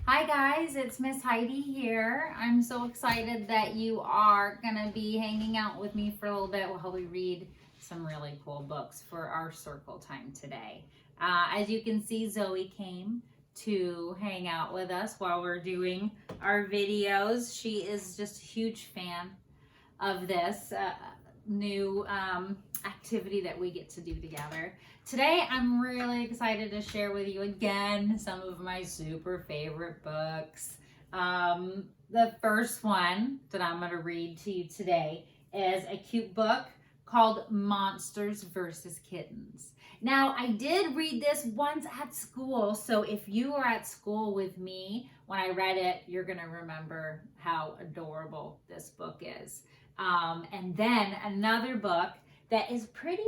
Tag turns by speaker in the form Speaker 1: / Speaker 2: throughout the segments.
Speaker 1: Hi guys, it's Miss Heidi here. I'm so excited that you are gonna be hanging out with me for a little bit while we read some really cool books for our circle time today. As you can see, Zoe came to hang out with us while we're doing our videos. She is just a huge fan of this new activity that we get to do together. Today, I'm really excited to share with you again some of my super favorite books. The first one that I'm going to read to you today is a cute book called Monsters versus Kittens. Now, I did read this once at school, so if you were at school with me when I read it, you're going to remember how adorable this book is. And then another book that is pretty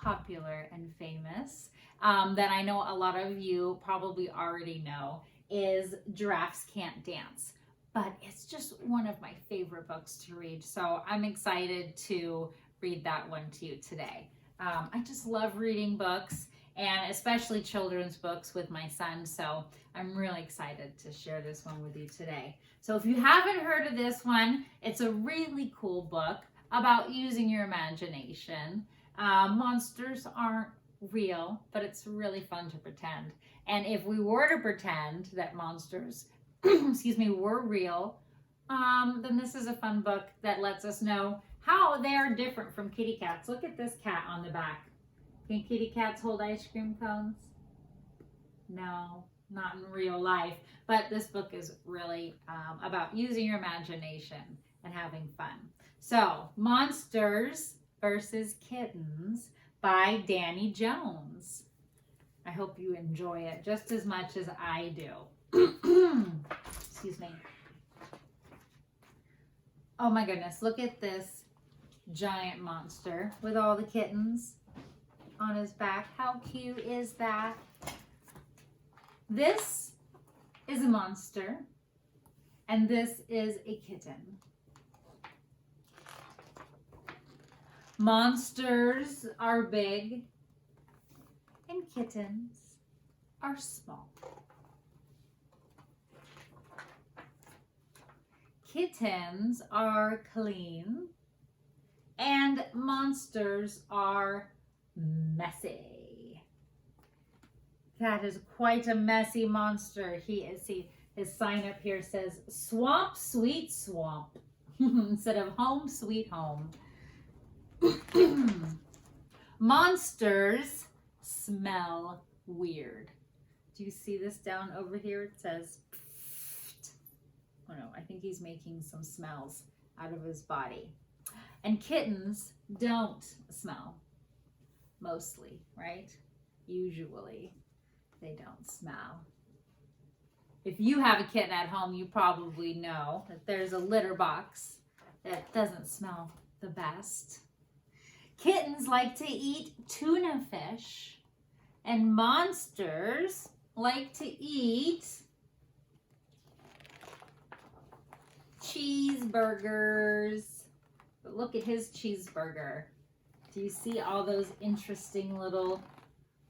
Speaker 1: popular and famous that I know a lot of you probably already know is Giraffes Can't Dance. But it's just one of my favorite books to read. So I'm excited to read that one to you today. I just love reading books and especially children's books with my son. So I'm really excited to share this one with you today. So if you haven't heard of this one, it's a really cool book about using your imagination. Monsters aren't real, but it's really fun to pretend. And if we were to pretend that monsters, were real, then this is a fun book that lets us know how they are different from kitty cats. Look at this cat on the back. Can kitty cats hold ice cream cones? No, not in real life. But this book is really about using your imagination and having fun. So, Monsters versus Kittens by Danny Jones. I hope you enjoy it just as much as I do. Excuse me. Oh my goodness, look at this giant monster with all the kittens on his back. How cute is that? This is a monster, and this is a kitten. Monsters are big, and kittens are small. Kittens are clean, and monsters are messy. That is quite a messy monster. His sign up here says swamp sweet swamp instead of home sweet home. Monsters smell weird. Do you see this down over here? It says pfft. Oh no, I think he's making some smells out of his body. And kittens don't smell. Mostly, right? Usually they don't smell. If you have a kitten at home, you probably know that there's a litter box that doesn't smell the best. Kittens like to eat tuna fish, and monsters like to eat cheeseburgers. But look at his cheeseburger. Do you see all those interesting little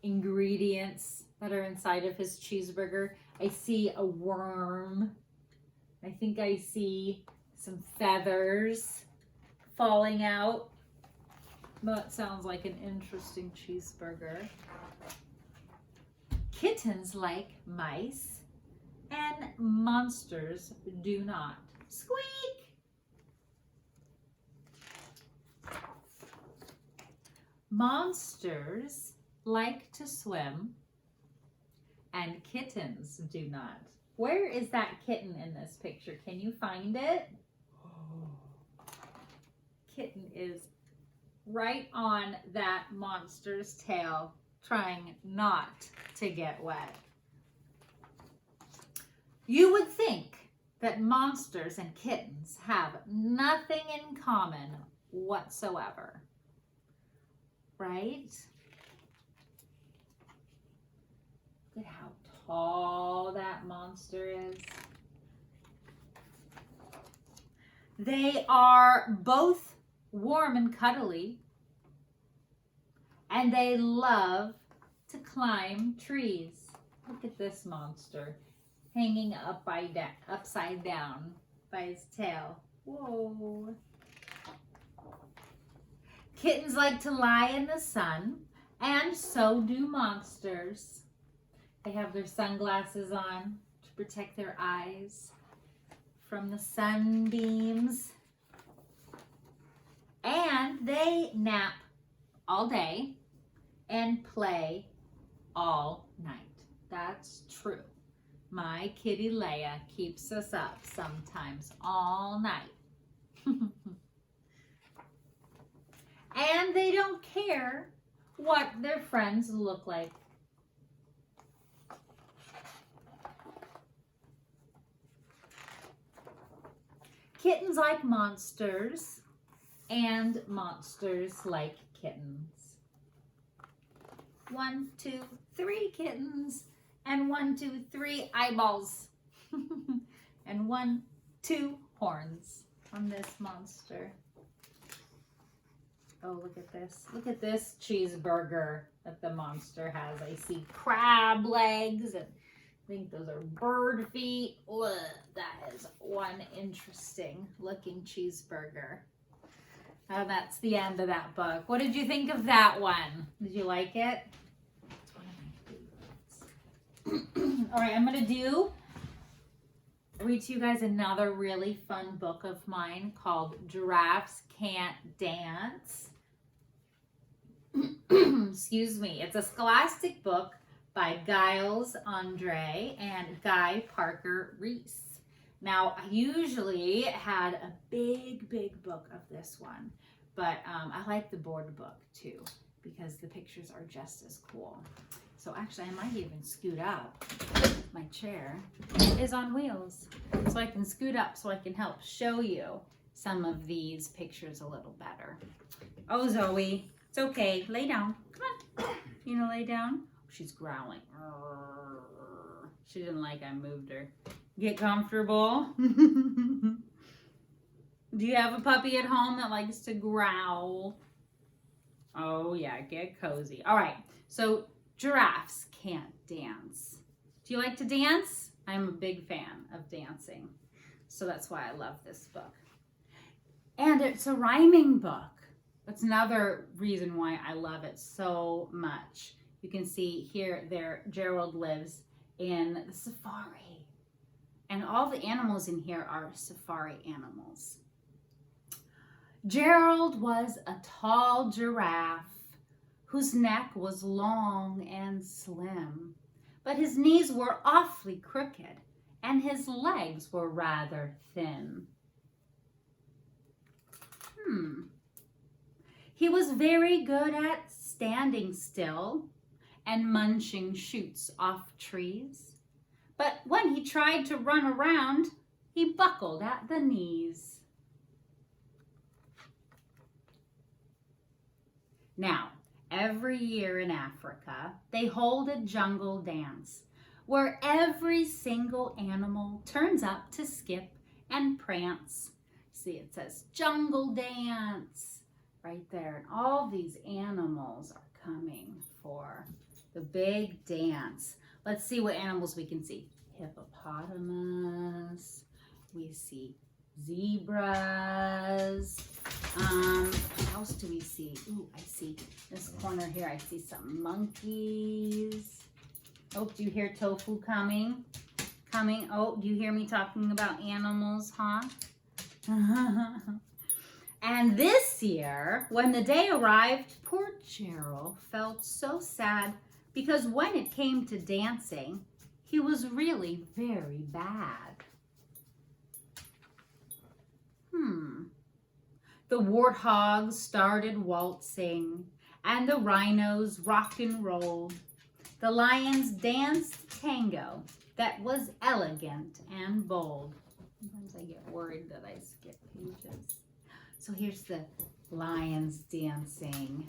Speaker 1: ingredients that are inside of his cheeseburger? I see a worm. I think I see some feathers falling out. That sounds like an interesting cheeseburger. Kittens like mice, and monsters do not. Squeak! Monsters like to swim, and kittens do not. Where is that kitten in this picture? Can you find it? Kitten is right on that monster's tail, trying not to get wet. You would think that monsters and kittens have nothing in common whatsoever, right? Look at how tall that monster is. They are both warm and cuddly, and they love to climb trees. Look at this monster. hanging upside down by his tail. Whoa. Kittens like to lie in the sun, and so do monsters. They have their sunglasses on to protect their eyes from the sunbeams. And they nap all day and play all night. That's true. My kitty Leia keeps us up sometimes all night. And they don't care what their friends look like. Kittens like monsters, and monsters like kittens. 1, 2, 3 kittens, and 1, 2, 3 eyeballs, and 1, 2 horns on this monster. Oh, look at this. Look at this cheeseburger that the monster has. I see crab legs, and I think those are bird feet. Ugh, that is one interesting looking cheeseburger. And that's the end of that book. What did you think of that one? Did you like it? It's one of my favorites. All right, I'm going to read to you guys another really fun book of mine called Giraffes Can't Dance. Excuse me. It's a scholastic book by Giles Andre and Guy Parker Reese. Now, I usually had a big book of this one, but I like the board book too because the pictures are just as cool. So actually, I might even scoot up. My chair is on wheels, so I can scoot up so I can help show you some of these pictures a little better. Oh, Zoe, it's okay. Lay down. Come on. You know, lay down. She's growling. She didn't like I moved her. Get comfortable. Do you have a puppy at home that likes to growl? Oh, yeah, get cozy. All right, so giraffes can't dance. Do you like to dance? I'm a big fan of dancing, so that's why I love this book. And it's a rhyming book. That's another reason why I love it so much. You can see here, there, Gerald lives in the safari. And all the animals in here are safari animals. Gerald was a tall giraffe whose neck was long and slim, but his knees were awfully crooked and his legs were rather thin. He was very good at standing still and munching shoots off trees. But when he tried to run around, he buckled at the knees. Now, every year in Africa, they hold a jungle dance where every single animal turns up to skip and prance. See, it says jungle dance right there. And all these animals are coming for the big dance. Let's see what animals we can see. Hippopotamus. We see zebras. What else do we see? Ooh, I see this corner here. I see some monkeys. Oh, do you hear Tofu coming? Oh, do you hear me talking about animals, huh? And this year, when the day arrived, poor Gerald felt so sad because when it came to dancing, he was really very bad. The warthogs started waltzing, and the rhinos rocked and rolled. The lions danced tango that was elegant and bold. Sometimes I get worried that I skip pages. So here's the lions dancing.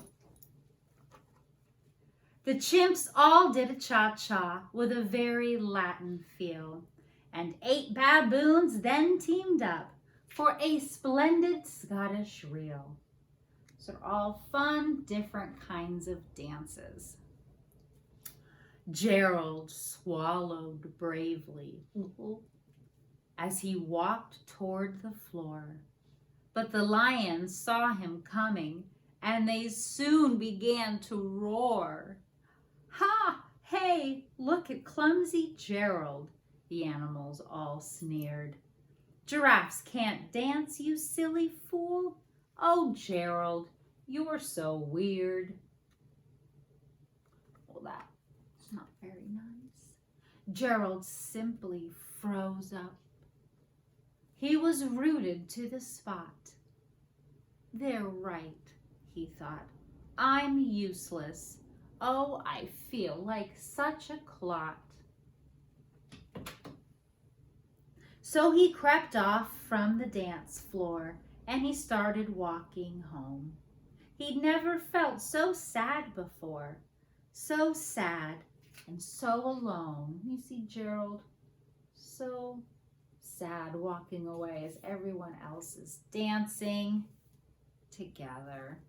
Speaker 1: The chimps all did a cha-cha with a very Latin feel, and 8 baboons then teamed up for a splendid Scottish reel. So they're all fun, different kinds of dances. Gerald swallowed bravely as he walked toward the floor. But the lions saw him coming, and they soon began to roar. "Ha! Hey, look at clumsy Gerald," the animals all sneered. "Giraffes can't dance, you silly fool. Oh, Gerald, you're so weird." Well, that's not very nice. Gerald simply froze up. He was rooted to the spot. "They're right," he thought. "I'm useless. Oh, I feel like such a clot." So he crept off from the dance floor and he started walking home. He'd never felt so sad before. So sad and so alone. You see Gerald so sad walking away as everyone else is dancing together.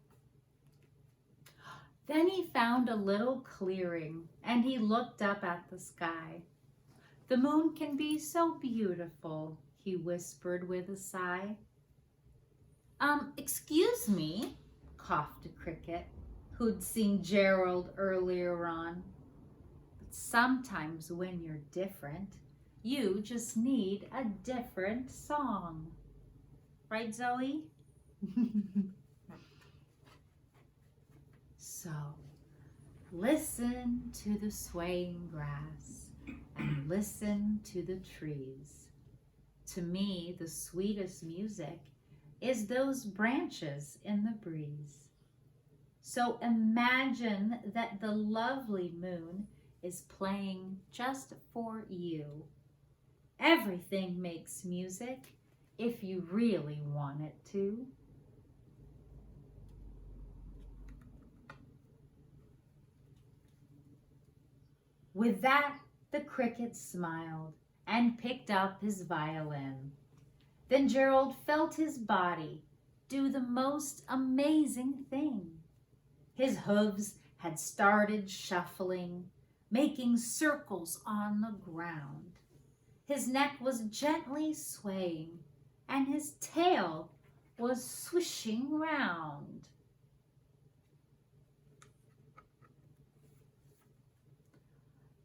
Speaker 1: Then he found a little clearing and he looked up at the sky. "The moon can be so beautiful," he whispered with a sigh. Excuse me," coughed a cricket who'd seen Gerald earlier on. "But sometimes when you're different, you just need a different song." Right, Zoe? So, listen to the swaying grass and listen to the trees. To me, the sweetest music is those branches in the breeze. So imagine that the lovely moon is playing just for you. Everything makes music if you really want it to. With that, the cricket smiled and picked up his violin. Then Gerald felt his body do the most amazing thing. His hooves had started shuffling, making circles on the ground. His neck was gently swaying, and his tail was swishing round.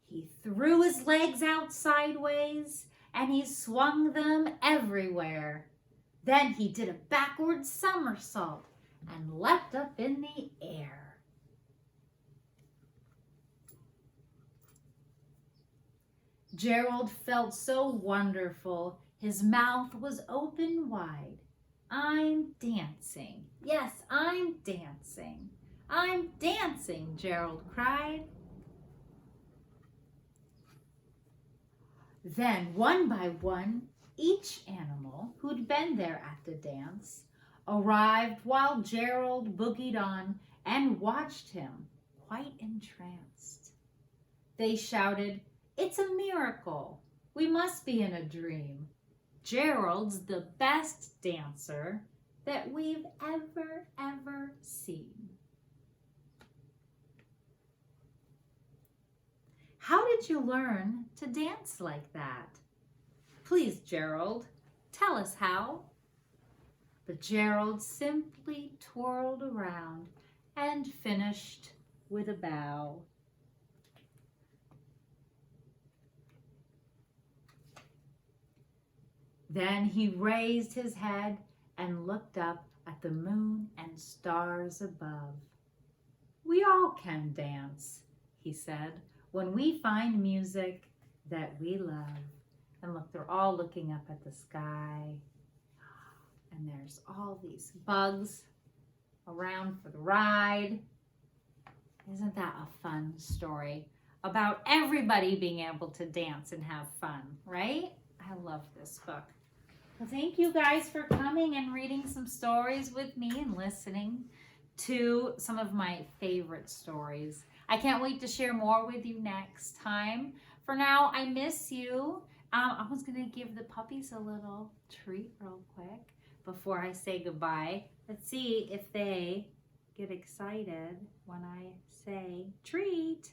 Speaker 1: He threw his legs out sideways, and he swung them everywhere. Then he did a backward somersault and leapt up in the air. Gerald felt so wonderful, his mouth was open wide. "I'm dancing. Yes, I'm dancing. I'm dancing," Gerald cried. Then, one by one, each animal who'd been there at the dance arrived while Gerald boogied on and watched him, quite entranced. They shouted, "It's a miracle. We must be in a dream. Gerald's the best dancer that we've ever seen." "How did you learn to dance like that? Please, Gerald, tell us how." But Gerald simply twirled around and finished with a bow. Then he raised his head and looked up at the moon and stars above. "We all can dance," he said, "when we find music that we love." And look, they're all looking up at the sky. And there's all these bugs around for the ride. Isn't that a fun story about everybody being able to dance and have fun, right? I love this book. Well, thank you guys for coming and reading some stories with me and listening to some of my favorite stories. I can't wait to share more with you next time. For now, I miss you. I was going to give the puppies a little treat real quick before I say goodbye. Let's see if they get excited when I say treat.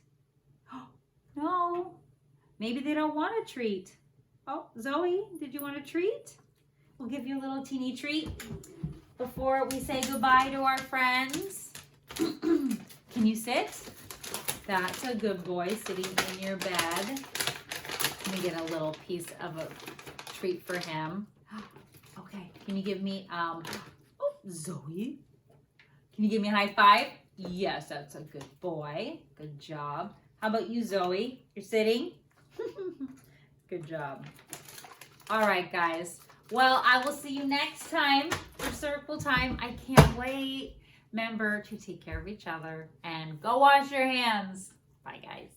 Speaker 1: Oh, No. Maybe they don't want a treat. Oh, Zoe, did you want a treat? We'll give you a little teeny treat before we say goodbye to our friends. Can you sit? That's a good boy, sitting in your bed. Let me get a little piece of a treat for him. Okay, can you give me, oh, Zoe, can you give me a high five? Yes, that's a good boy. Good job. How about you, Zoe? You're sitting? Good job. All right, guys. Well, I will see you next time for Circle Time. I can't wait. Remember to take care of each other and go wash your hands. Bye, guys.